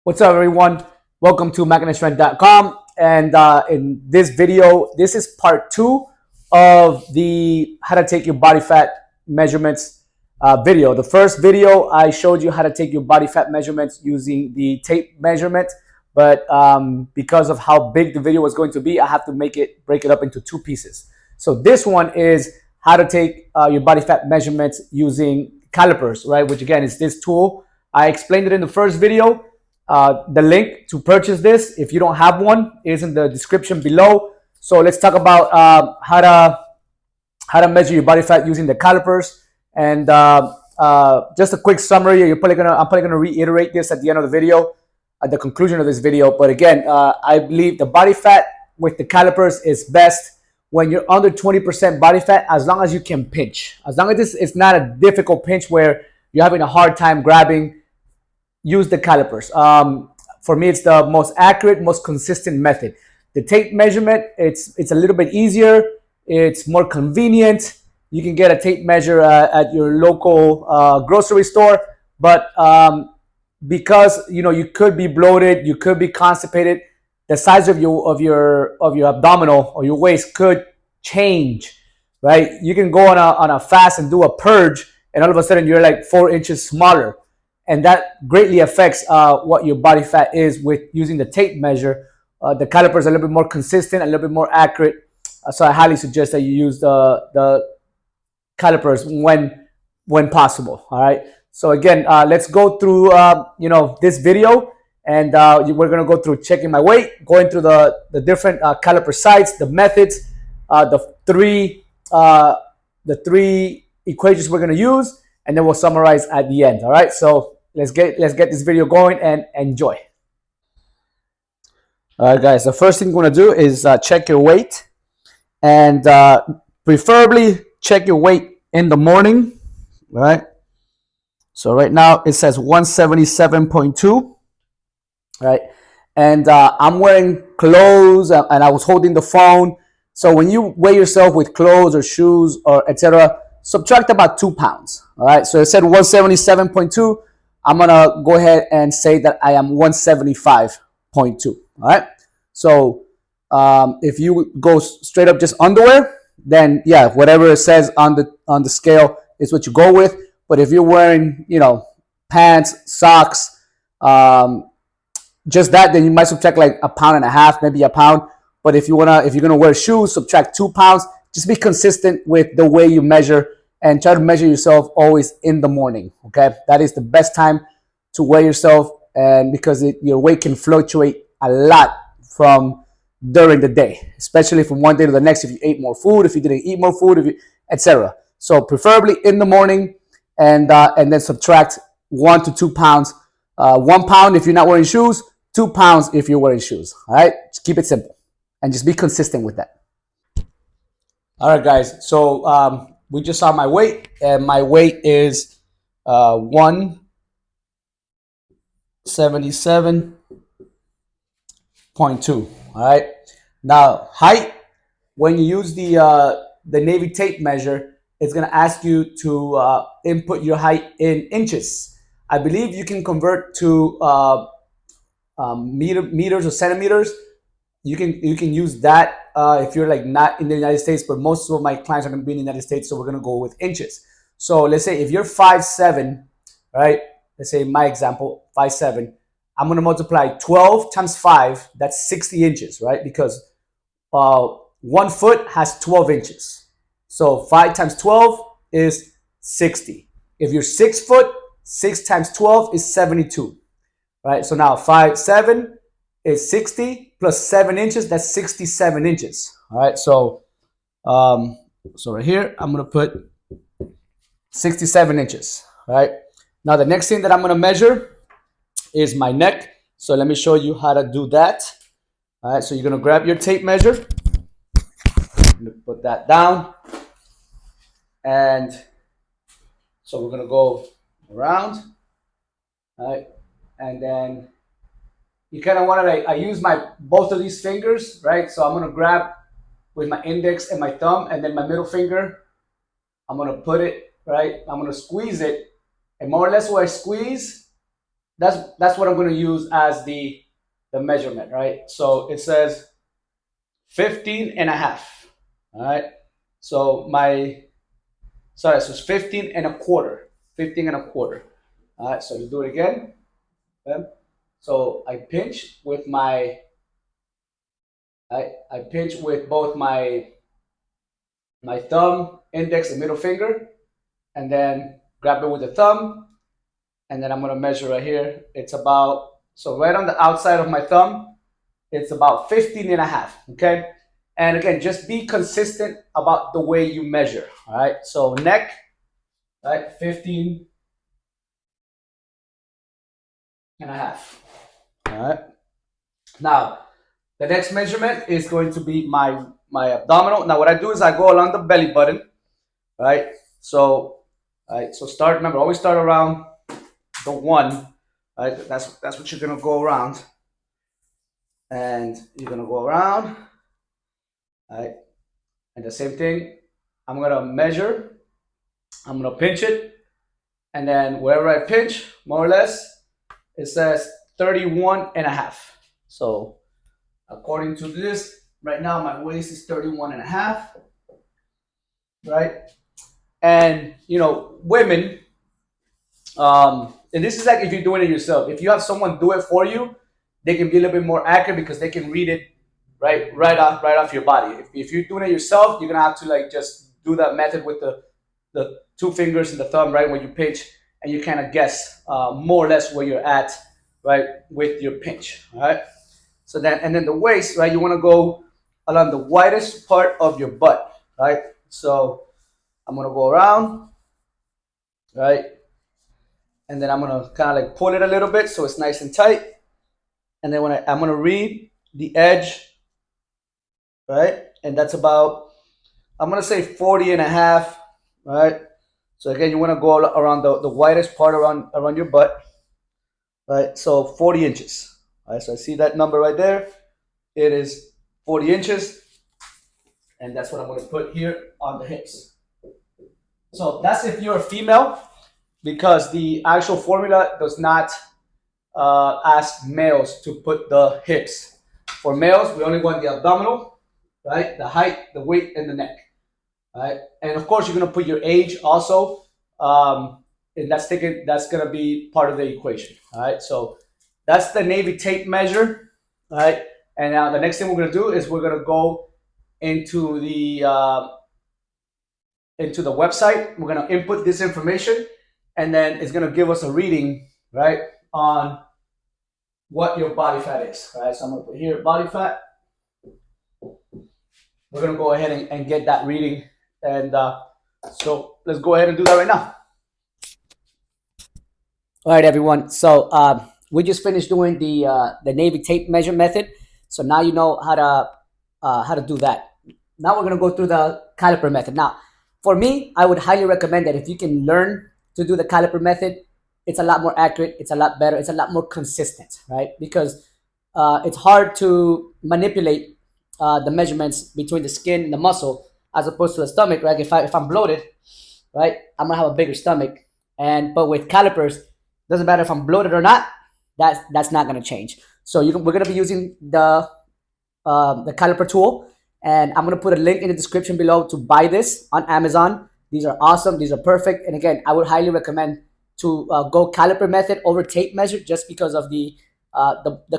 What's up, everyone? Welcome to MagnaStrength.com. And in this video, this is part two of the how to take your body fat measurements video. The first video, I showed you how to take your body fat measurements using the tape measurement. But because of how big the video was going to be, I have to break it up into two pieces. So this one is how to take your body fat measurements using calipers, right? Which again is this tool. I explained it in the first video. The link to purchase this, if you don't have one, is in the description below. So let's talk about how to measure your body fat using the calipers. And just a quick summary. I'm probably gonna reiterate this at the end of the video, at the conclusion of this video. But again, I believe the body fat with the calipers is best when you're under 20% body fat, as long as you can pinch. As long as it's not a difficult pinch where you're having a hard time grabbing, use the calipers. For me, it's the most accurate, most consistent method. The tape measurement, it's a little bit easier. It's more convenient. You can get a tape measure at your local grocery store, but because you could be bloated, you could be constipated, the size of your abdominal or your waist could change, right? You can go on a fast and do a purge, and all of a sudden you're like 4 inches smaller. And that greatly affects what your body fat is with using the tape measure. The caliper is a little bit more consistent, a little bit more accurate. So I highly suggest that you use the calipers when possible. All right. So again, let's go through this video, and we're gonna go through checking my weight, going through the different caliper sites, the methods, the three equations we're gonna use, and then we'll summarize at the end. All right. So let's get this video going and enjoy. All right, guys. The first thing we're gonna do is check your weight, and preferably check your weight in the morning. All right. So right now it says 177.2. Right, and I'm wearing clothes, and I was holding the phone. So when you weigh yourself with clothes or shoes or etc., subtract about 2 pounds. All right. So it said 177.2. I'm gonna go ahead and say that I am 175.2. All right. So if you go straight up just underwear, then yeah, whatever it says on the scale is what you go with. But if you're wearing, pants, socks, just that, then you might subtract like 1.5 pounds, maybe a pound. But if you're gonna wear shoes, subtract 2 pounds. Just be consistent with the way you measure, and try to measure yourself always in the morning. Okay, that is the best time to weigh yourself, and because your weight can fluctuate a lot from during the day, especially from one day to the next. If you ate more food, if you didn't eat more food, etc. So preferably in the morning, and then subtract 1 to 2 pounds. 1 pound if you're not wearing shoes. 2 pounds if you're wearing shoes. All right, just keep it simple, and just be consistent with that. All right, guys. So we just saw my weight, and my weight is 177.2. All right. Now height. When you use the Navy tape measure, it's gonna ask you to input your height in inches. I believe you can convert to meters or centimeters. You can use that if you're like not in the United States, but most of my clients are going to be in the United States, so we're going to go with inches. So let's say if you're 5'7", right? Let's say in my example, 5'7", I'm going to multiply 12 times 5. That's 60 inches, right? Because 1 foot has 12 inches. So 5 times 12 is 60. If you're 6 foot, 6 times 12 is 72. Right? So now 5'7" is 60 plus 7 inches. That's 67 inches. All right. So right here, I'm going to put 67 inches. All right. Now the next thing that I'm going to measure is my neck. So let me show you how to do that. All right. So you're going to grab your tape measure. Put that down. And so we're going to go around. All right. And then you kind of want to, I use both of these fingers, right? So I'm going to grab with my index and my thumb, and then my middle finger, I'm going to put it, right? I'm going to squeeze it. And more or less where I squeeze, that's what I'm going to use as the measurement, right? So it says 15 and a half. All right. So so it's 15 and a quarter. 15 and a quarter. All right. So you do it again. Okay. So I pinch with I pinch with both my thumb, index, and middle finger, and then grab it with the thumb, and then I'm gonna measure right here. It's about, so right on the outside of my thumb, it's about 15 and a half, okay? And again, just be consistent about the way you measure, all right? So neck, right, 15 and a half, all right? Now, the next measurement is going to be my abdominal. Now, what I do is I go along the belly button, right? So, so remember, always start around the 1, right? That's what you're gonna go around, and you're gonna go around, right? And the same thing, I'm gonna measure, I'm gonna pinch it, and then wherever I pinch, more or less, it says 31 and a half. So according to this, right now my waist is 31 and a half, right? And you know, women, and this is like if you're doing it yourself. If you have someone do it for you, they can be a little bit more accurate because they can read it right off your body. If you're doing it yourself, you're gonna have to like just do that method with the 2 fingers and the thumb, right, when you pinch, and you kind of guess more or less where you're at, right, with your pinch. All right. So then, and then the waist, right, you want to go along the widest part of your butt, right? So I'm gonna go around, right, and then I'm gonna kind of like pull it a little bit so it's nice and tight, and then I'm gonna read the edge, right, and that's about, I'm gonna say 40 and a half, right? So again, you want to go around the widest part around your butt, right? So 40 inches. All right, so I see that number right there. It is 40 inches, and that's what I'm going to put here on the hips. So that's if you're a female, because the actual formula does not ask males to put the hips. For males, we only want the abdominal, right? The height, the weight, and the neck. Right? And of course, you're going to put your age also, and that's going to be part of the equation. All right, so that's the Navy tape measure. All right, and now the next thing we're going to do is we're going to go into the website. We're going to input this information, and then it's going to give us a reading, right, on what your body fat is. All right, so I'm going to put here body fat. We're going to go ahead and get that reading. And so let's go ahead and do that right now. All right, everyone. So we just finished doing the Navy tape measure method. So now you know how to do that. Now we're gonna go through the caliper method. Now, for me, I would highly recommend that if you can learn to do the caliper method, it's a lot more accurate. It's a lot better. It's a lot more consistent, right? Because it's hard to manipulate the measurements between the skin and the muscle, as opposed to the stomach, right? If I'm bloated, right, I'm gonna have a bigger stomach. But with calipers, doesn't matter if I'm bloated or not. That's not gonna change. So we're gonna be using the caliper tool, and I'm gonna put a link in the description below to buy this on Amazon. These are awesome. These are perfect. And again, I would highly recommend to go caliper method over tape measure, just because of the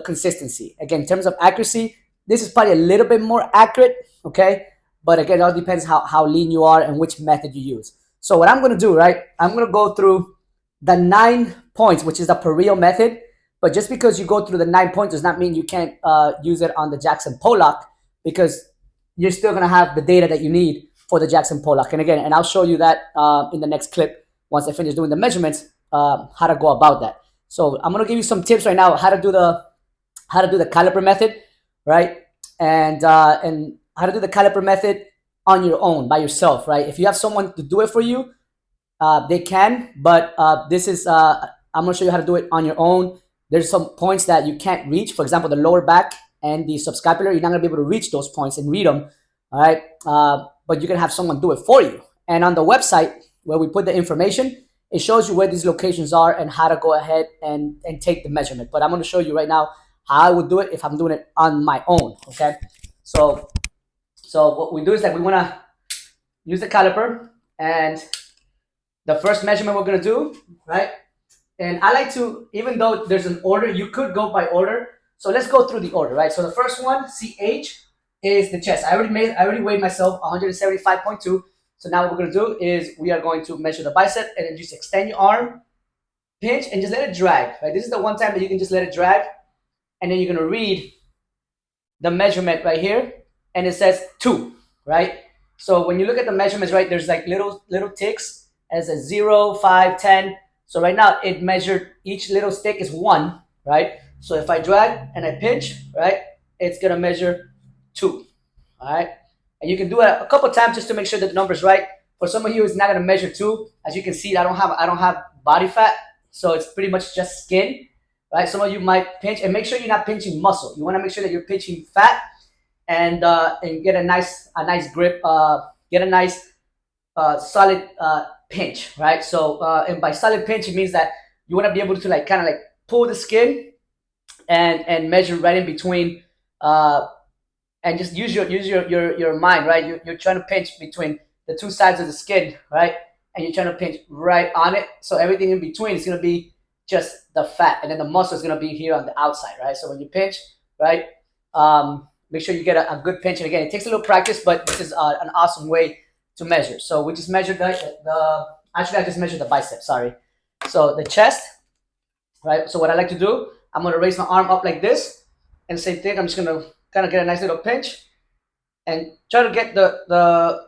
consistency. Again, in terms of accuracy, this is probably a little bit more accurate, okay? But again, it all depends how lean you are and which method you use. So what I'm going to do, right, I'm going to go through the 9 points, which is the Parillo method. But just because you go through the 9 points does not mean you can't use it on the Jackson Pollock, because you're still going to have the data that you need for the Jackson Pollock. And again, and I'll show you that in the next clip once I finish doing the measurements, how to go about that. So I'm going to give you some tips right now how to do the caliper method, right? And how to do the caliper method on your own, by yourself, right? If you have someone to do it for you, they can, but this is, I'm gonna show you how to do it on your own. There's some points that you can't reach. For example, the lower back and the subscapular, you're not gonna be able to reach those points and read them, all right? But you can have someone do it for you. And on the website where we put the information, it shows you where these locations are and how to go ahead and take the measurement. But I'm going to show you right now how I would do it if I'm doing it on my own. Okay, so what we do is that we want to use the caliper, and the first measurement we're going to do, right? And I like to, even though there's an order, you could go by order. So let's go through the order, right? So the first one, CH, is the chest. I already weighed myself 175.2. So now what we're going to do is we are going to measure the bicep, and then just extend your arm, pinch, and just let it drag, right? This is the one time that you can just let it drag, and then you're going to read the measurement right here, and it says 2, right? So when you look at the measurements, right, there's like little ticks as a 0, 5, 10. So right now it measured, each little stick is 1, right? So if I drag and I pinch, right, it's going to measure 2, all right? And you can do it a couple times just to make sure that the number's right. For some of you, it's not going to measure 2. As you can see, I don't have body fat, so it's pretty much just skin, right? Some of you might pinch, and make sure you're not pinching muscle. You want to make sure that you're pinching fat, and get a nice grip, get a nice solid pinch, right? So and by solid pinch, it means that you want to be able to like kind of like pull the skin and measure right in between, and just use your mind, right? You're trying to pinch between the two sides of the skin, right? And you're trying to pinch right on it. So everything in between is going to be just the fat, and then the muscle is going to be here on the outside, right? So when you pinch, right, make sure you get a good pinch. And again, it takes a little practice, but this is an awesome way to measure. So we just measured actually I just measured the bicep, sorry. So the chest, right? So what I like to do, I'm going to raise my arm up like this, and same thing, I'm just going to kind of get a nice little pinch and try to get the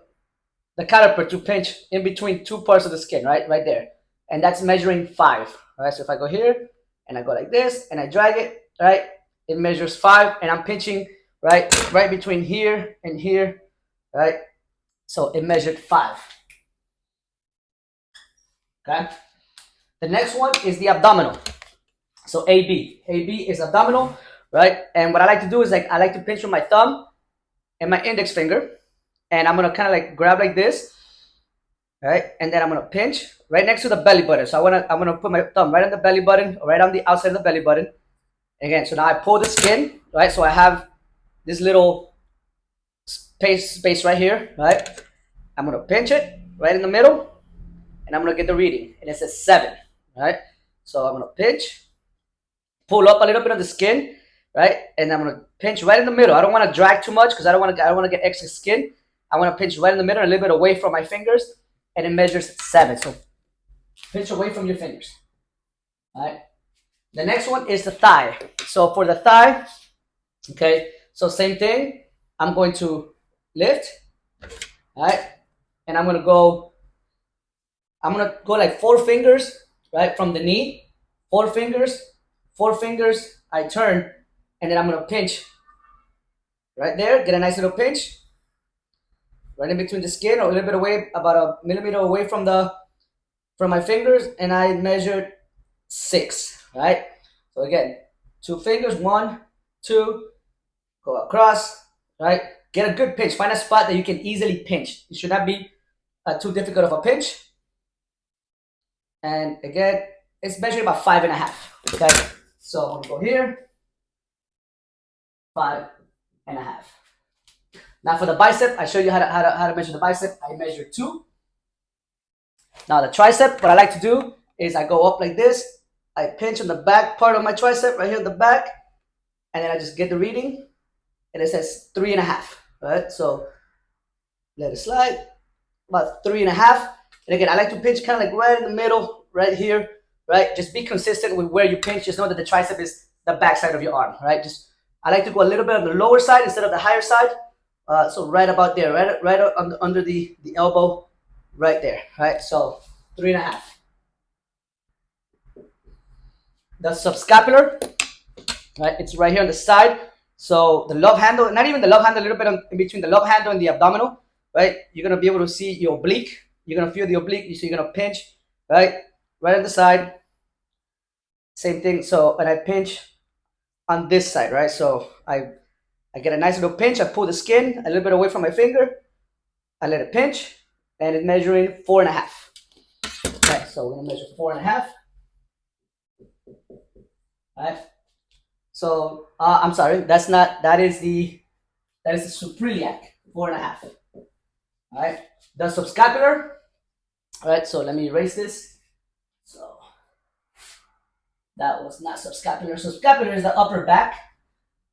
caliper to pinch in between two parts of the skin, right there. And that's measuring 5, right? So if I go here and I go like this and I drag it, right, it measures 5, and I'm pinching right between here and here, right? So it measured 5. Okay. The next one is the abdominal. So AB is abdominal, right? And what I like to do is I like to pinch with my thumb and my index finger, and I'm gonna kind of like grab like this, right? And then I'm gonna pinch right next to the belly button. So I'm gonna put my thumb right on the belly button, or right on the outside of the belly button. Again, so now I pull the skin, right? So I have this little space right here, right? I'm gonna pinch it right in the middle, and I'm gonna get the reading, and it says 7, right? So I'm gonna pinch, pull up a little bit of the skin, right? And I'm gonna pinch right in the middle. I don't want to drag too much because I don't want to get extra skin. I want to pinch right in the middle, a little bit away from my fingers, and it measures 7. So pinch away from your fingers. All right. The next one is the thigh. So for the thigh, okay, so same thing. I'm going to lift, all right, and I'm gonna go like 4 fingers, right, from the knee, 4 fingers, 4 fingers. I turn, and then I'm gonna pinch right there. Get a nice little pinch right in between the skin, or a little bit away, about a millimeter away from my fingers, and I measured 6. Right. So again, 2 fingers, 1, 2, go across. Right. Get a good pinch. Find a spot that you can easily pinch. It should not be too difficult of a pinch. And again, it's measuring about 5.5. Okay. So I'm gonna go here, 5.5. Now for the bicep, I show you how to measure the bicep. I measure 2. Now the tricep, what I like to do is I go up like this. I pinch on the back part of my tricep, right here in the back, and then I just get the reading, and it says 3.5. Right? So let it slide, about 3.5. And again, I like to pinch kind of like right in the middle, right here, right? Just be consistent with where you pinch. Just know that the tricep is the back side of your arm, right? I like to go a little bit on the lower side instead of the higher side. So right about there, right under the elbow, right there, right? So 3.5. The subscapular, right? It's right here on the side. So the love handle, not even the love handle, a little bit in between the love handle and the abdominal, right? You're gonna be able to see your oblique. You're gonna feel the oblique. So you're gonna pinch, right on the side. Same thing. So, and I pinch on this side, right? So I get a nice little pinch. I pull the skin a little bit away from my finger. I let it pinch, and it's measuring 4.5. Okay, so we're gonna measure 4.5. All right. So I'm sorry, that's not. That is the supriliac, 4.5. All right. The subscapular. All right. So let me erase this. So that was not subscapular. Subscapular is the upper back.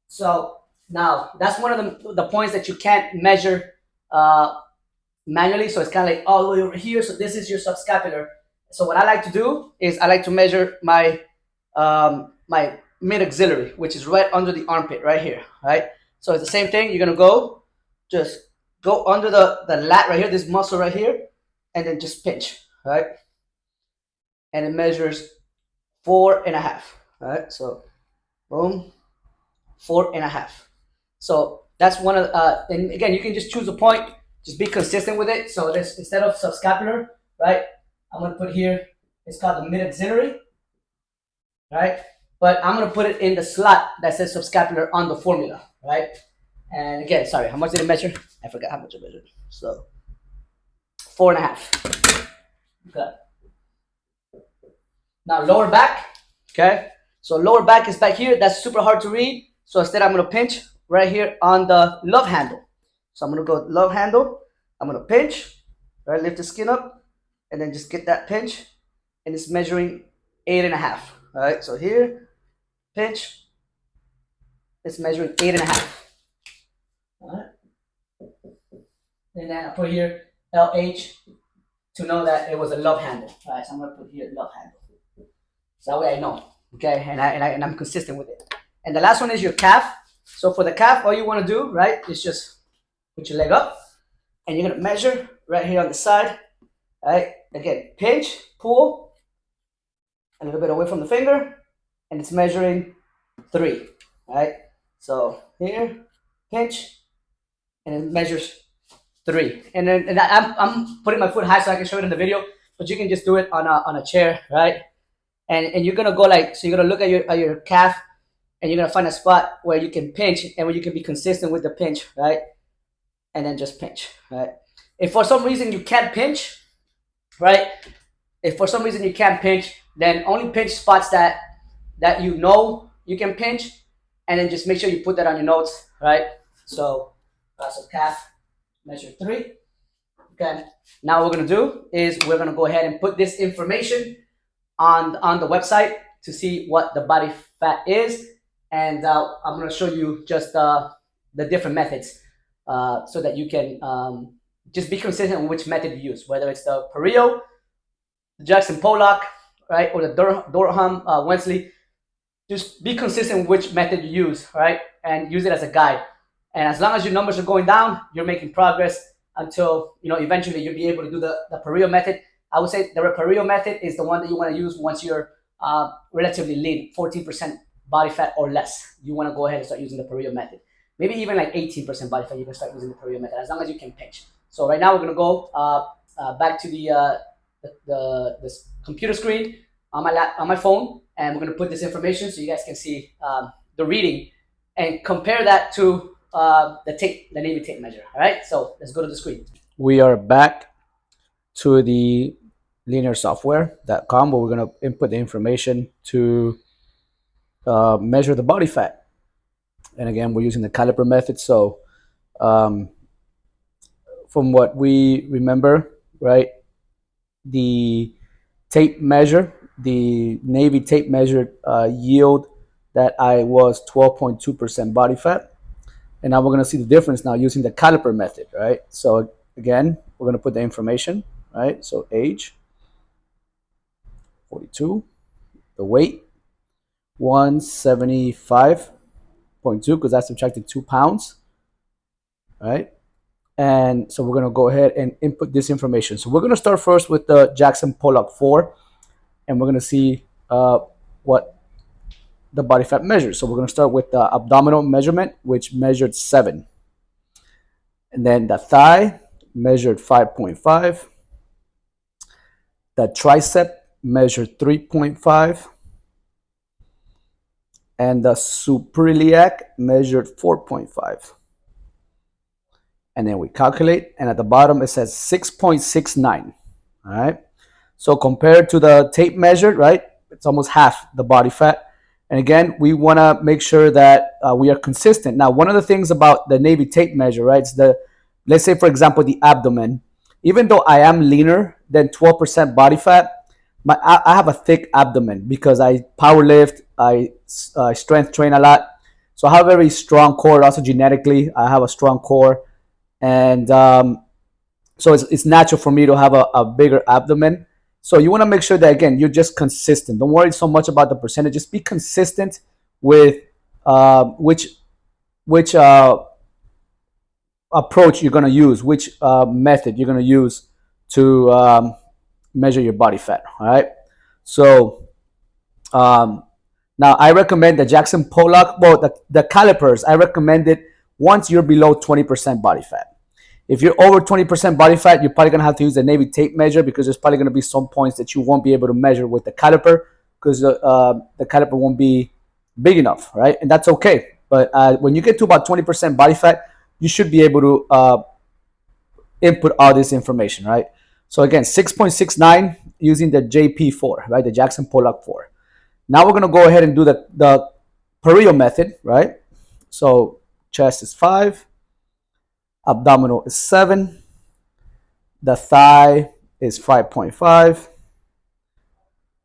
So now that's one of the points that you can't measure manually. So it's kind of like all the way over here. So this is your subscapular. So what I like to do is I like to measure my my mid axillary, which is right under the armpit, right here. Right. So it's the same thing. You're gonna just go under the lat right here, this muscle right here, and then just pinch. Right. And it measures 4.5. All right. So boom, 4.5. So that's one of and again, you can just choose a point, just be consistent with it. So this, instead of subscapular, right, I'm gonna put here, it's called the mid axillary, right? But I'm gonna put it in the slot that says subscapular on the formula, right? And again, sorry, how much did it measure? I forgot how much it measured. So 4.5. Okay. Now lower back, okay? So lower back is back here. That's super hard to read. So instead, I'm gonna pinch right here on the love handle. So I'm gonna go love handle. I'm gonna pinch, right? Lift the skin up, and then just get that pinch, and it's measuring 8.5. All right. So here, pinch. It's measuring 8.5. All right. And then I put here LH to know that it was a love handle. All right. So I'm gonna put here love handle. So that way I know. Okay. And I'm consistent with it. And the last one is your calf. So for the calf, all you want to do, right, is just put your leg up, and you're gonna measure right here on the side. Right. Again, pinch, pull a little bit away from the finger, and it's measuring 3. Right. So here, pinch, and it measures 3. And then I'm putting my foot high so I can show it in the video, but you can just do it on a chair, right? And you're gonna go like, so you're gonna look at your calf, and you're gonna find a spot where you can pinch and where you can be consistent with the pinch, right? And then just pinch, right? If for some reason you can't pinch, right? If for some reason you can't pinch, then only pinch spots that you know you can pinch, and then just make sure you put that on your notes, right? So calf, measure 3. Okay. Now what we're gonna do is we're gonna go ahead and put this information on the website to see what the body fat is, and I'm gonna show you just the different methods so that you can just be consistent with which method you use, whether it's the Parillo, the Jackson Pollock, right, or the Durham Wensley. Just be consistent with which method you use, right, and use it as a guide. And as long as your numbers are going down, you're making progress until, you know, eventually you'll be able to do the Parillo method. I would say the Parillo method is the one that you want to use once you're relatively lean, 14% body fat or less. You want to go ahead and start using the Parillo method. Maybe even like 18% body fat, you can start using the Parillo method as long as you can pinch. So right now we're gonna go back to the computer screen on my phone, and we're gonna put this information so you guys can see the reading and compare that to the Navy tape measure. All right, so let's go to the screen. We are back to the linearsoftware.com where we're going to input the information to measure the body fat. And again, we're using the caliper method. So from what we remember, right, the tape measure, the Navy tape measured yield that I was 12.2% body fat. And now we're going to see the difference now using the caliper method, right? So again, we're going to put the information, right? So age, 42, the weight, 175.2, because that's subtracted 2 pounds, right? And so we're going to go ahead and input this information. So we're going to start first with the Jackson Pollock 4, and we're going to see what the body fat measures. So we're going to start with the abdominal measurement, which measured 7. And then the thigh measured 5.5. The tricep measured 3.5. And the supriliac measured 4.5. And then we calculate, and at the bottom it says 6.69. All right. So compared to the tape measured, right, it's almost half the body fat. And again, we want to make sure that we are consistent. Now, one of the things about the Navy tape measure, right, is let's say, for example, the abdomen. Even though I am leaner than 12% body fat, I have a thick abdomen because I power lift, I strength train a lot. So I have a very strong core. Also genetically, I have a strong core. And so it's natural for me to have a bigger abdomen. So you want to make sure that, again, you're just consistent. Don't worry so much about the percentage. Just be consistent with which approach you're going to use, which method you're going to use to measure your body fat. All right. So now I recommend the Jackson Pollock, well, the calipers. I recommend it once you're below 20% body fat. If you're over 20% body fat, you're probably going to have to use the Navy tape measure because there's probably going to be some points that you won't be able to measure with the caliper because the caliper won't be big enough, right? And that's okay. But when you get to about 20% body fat, you should be able to input all this information, right? So again, 6.69 using the JP4, right? The Jackson Pollock 4. Now we're going to go ahead and do the Parillo method, right? So chest is 5. Abdominal is 7. The thigh is 5.5.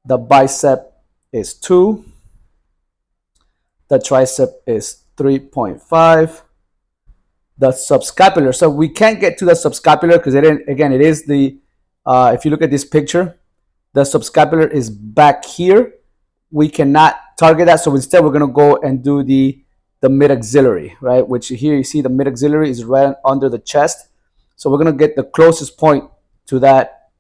The bicep is 2. The tricep is 3.5. The subscapular. So we can't get to the subscapular because it is the, if you look at this picture, the subscapular is back here. We cannot target that. So instead we're going to go and do the mid-axillary, right? Which here you see the mid-axillary is right under the chest. So we're going to get the closest point to that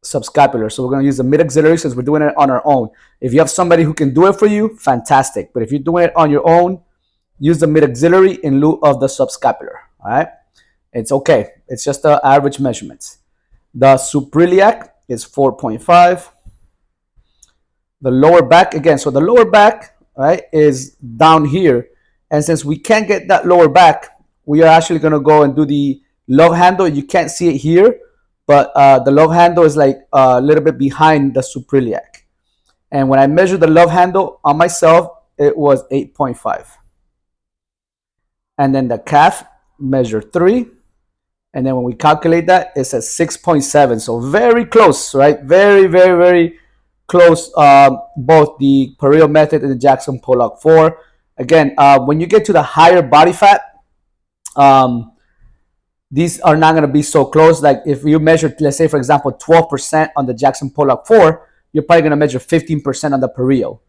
subscapular. So we're going to use the mid-axillary since we're doing it on our own. If you have somebody who can do it for you, fantastic. But if you're doing it on your own, use the mid-axillary in lieu of the subscapular, all right? It's okay. It's just the average measurements. The supriliac is 4.5. The lower back, again, so the lower back, right, is down here. And since we can't get that lower back, we are actually going to go and do the love handle. You can't see it here, but the love handle is like a little bit behind the supriliac. And when I measured the love handle on myself, it was 8.5. And then the calf measured 3. And then when we calculate that, it says 6.7. So very close, right? Very, very, very close. Both the Parillo method and the Jackson Pollock 4. Again, when you get to the higher body fat, these are not going to be so close. Like if you measure, let's say, for example, 12% on the Jackson Pollock 4, you're probably going to measure 15% on the Parillo.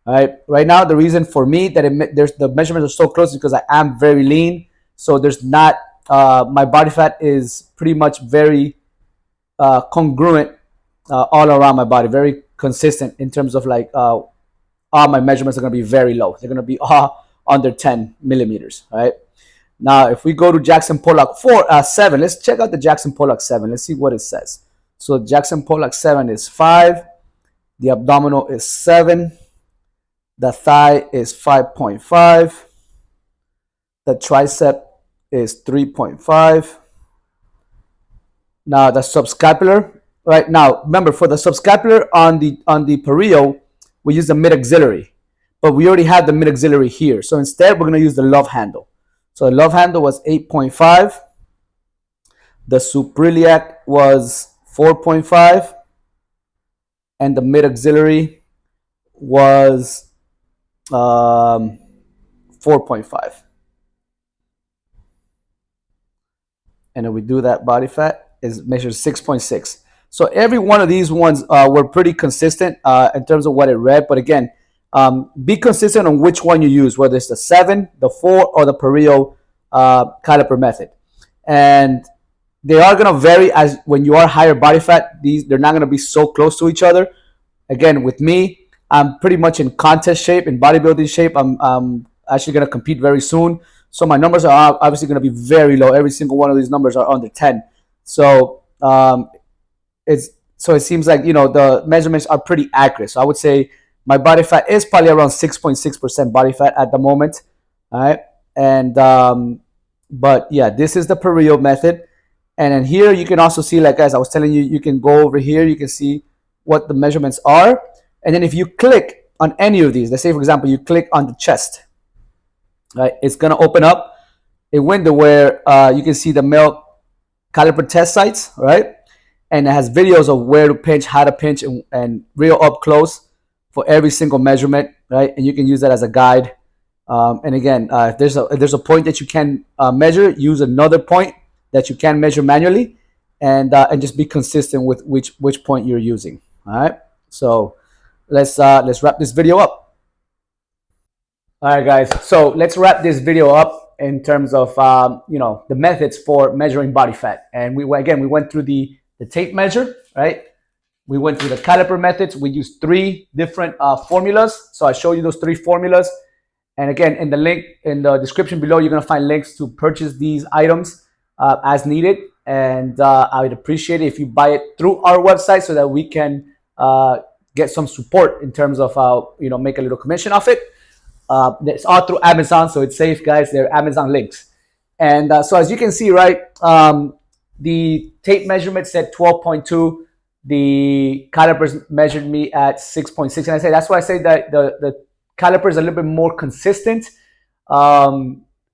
All right. Right now, the reason for me that the measurements are so close is because I am very lean. So there's not, my body fat is pretty much very congruent all around my body, very consistent in terms of like all my measurements are going to be very low. They're going to be all under 10 millimeters. All right. Now, if we go to Jackson Pollock 7, let's check out the Jackson Pollock 7. Let's see what it says. So Jackson Pollock 7 is 5. The abdominal is 7. The thigh is 5.5. The tricep is 3.5. Now the subscapular, right now, remember for the subscapular on the Parillo, we use the mid-axillary, but we already have the mid-axillary here. So instead, we're going to use the love handle. So the love handle was 8.5. The supriliac was 4.5. And the mid-axillary was 4.5. And if we do that body fat, it measures 6.6. So every one of these ones were pretty consistent in terms of what it read. But again, be consistent on which one you use, whether it's the 7, the 4, or the Parillo caliper method. And they are going to vary as when you are higher body fat. They're not going to be so close to each other. Again, with me, I'm pretty much in contest shape, in bodybuilding shape. I'm actually going to compete very soon. So my numbers are obviously going to be very low. Every single one of these numbers are under 10. So it seems like, you know, the measurements are pretty accurate. So I would say my body fat is probably around 6.6% body fat at the moment. All right. And but yeah, this is the Parillo method. And then here you can also see, like, as I was telling you, you can go over here. You can see what the measurements are. And then if you click on any of these, let's say for example you click on the chest, right, it's going to open up a window where you can see the male caliper test sites, right, and it has videos of where to pinch, how to pinch, and real up close for every single measurement, right, and you can use that as a guide. And again, if there's a point that you can measure, use another point that you can measure manually, and just be consistent with which point you're using. All right, so let's wrap this video up. All right, guys, so let's wrap this video up in terms of the methods for measuring body fat. And we went through the tape measure, right? We went through the caliper methods. We used 3 different formulas. So I showed you those 3 formulas. And again, in the link in the description below, you're going to find links to purchase these items as needed. And I would appreciate it if you buy it through our website so that we can get some support in terms of make a little commission off it. It's all through Amazon, so it's safe, guys. They're Amazon links. And so as you can see, right, the tape measurement said 12.2. The calipers measured me at 6.6. And I say that's why I say that the caliper is a little bit more consistent.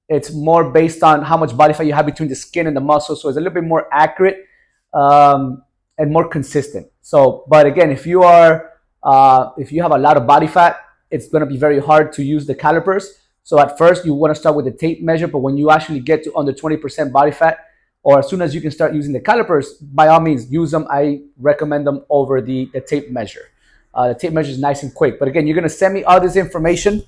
It's more based on how much body fat you have between the skin and the muscle, so it's a little bit more accurate and more consistent. So, but again, if you have a lot of body fat, it's going to be very hard to use the calipers. So at first you want to start with the tape measure, but when you actually get to under 20% body fat, or as soon as you can start using the calipers, by all means use them. I recommend them over the tape measure. The tape measure is nice and quick. But again, you're going to send me all this information,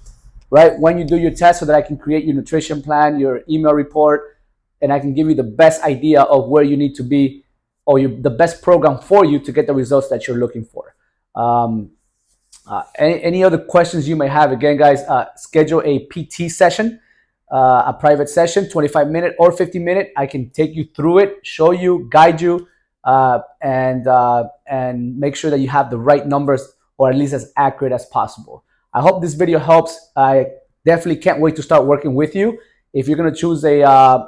right, when you do your test, so that I can create your nutrition plan, your email report, and I can give you the best idea of where you need to be, or the best program for you to get the results that you're looking for. Any other questions you may have, again, guys, schedule a PT session, a private session, 25-minute or 50-minute. I can take you through it, show you, guide you, and make sure that you have the right numbers, or at least as accurate as possible. I hope this video helps. I definitely can't wait to start working with you. If you're going to choose a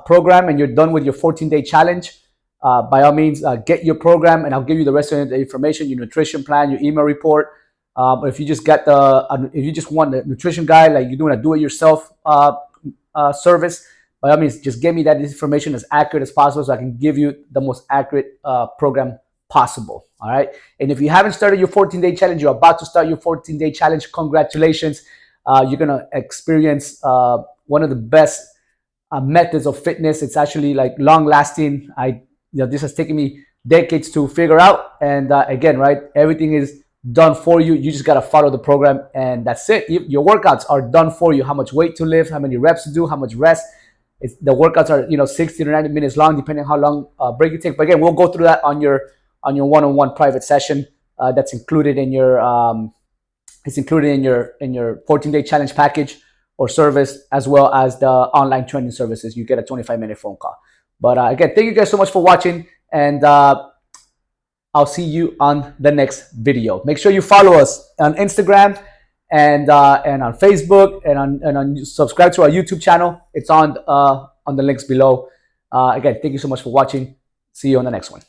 program and you're done with your 14-day challenge, by all means, get your program, and I'll give you the rest of the information, your nutrition plan, your email report. But if you just want the nutrition guide, like you're doing a do-it-yourself service, by all means, just give me that information as accurate as possible, so I can give you the most accurate program possible. All right. And if you haven't started your 14-day challenge, you're about to start your 14-day challenge. Congratulations. You're going to experience one of the best methods of fitness. It's actually like long lasting. This has taken me decades to figure out. And again, right, everything is done for you. You just got to follow the program, and that's it. Your workouts are done for you. How much weight to lift, how many reps to do, how much rest. The workouts are 60 to 90 minutes long, depending on how long break you take. But again, we'll go through that on your one-on-one private session. That's included in your 14-day challenge package or service, as well as the online training services. You get a 25-minute phone call. But again, thank you guys so much for watching, and I'll see you on the next video. Make sure you follow us on Instagram and on Facebook, and subscribe to our YouTube channel. It's on the links below. Again, thank you so much for watching. See you on the next one.